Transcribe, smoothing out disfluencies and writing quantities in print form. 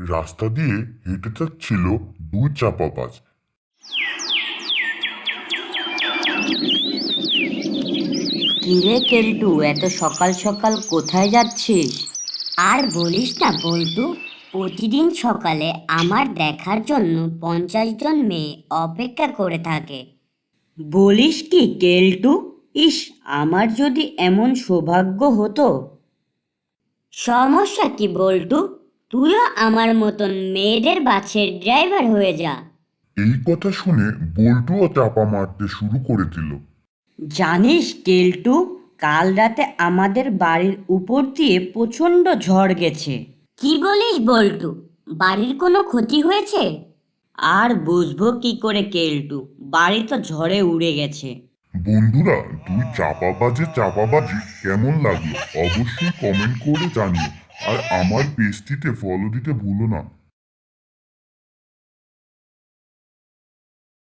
রাস্তা দিয়ে হেঁটে যাচ্ছিল দুই চাপাবাজ। কিরে কেলটু, এত সকাল সকাল কোথায় যাচ্ছিস? আর বলিস না বল্টু, প্রতিদিন সকালে আমার দেখার জন্য 50 জন মেয়ে অপেক্ষা করে থাকে। বলিস কি কেলটু? ইস, আমার যদি এমন সৌভাগ্য হতো। সমস্যা কি বল্টু? তুইও আমার মতন মেয়েদের বাসের ড্রাইভার হয়ে যা। এই কথা শুনে বল্টুও চাপা মারতে শুরু করে দিল। জানিস কেলটু, কাল রাতে আমাদের বাড়ির উপর দিয়ে প্রচণ্ড ঝড় গেছে। কি বলিস বল্টু? বাড়ির কোনো ক্ষতি হয়েছে? আর বুঝবো কি করে কেলটু, বাড়ি তো ঝড়ে উড়ে গেছে। বন্ধুরা, দুই চাপাবাজি কেমন লাগলো অবশ্যই কমেন্ট করে জানিও। আর আমার পেজটিতে ফলো দিতে ভুলো না।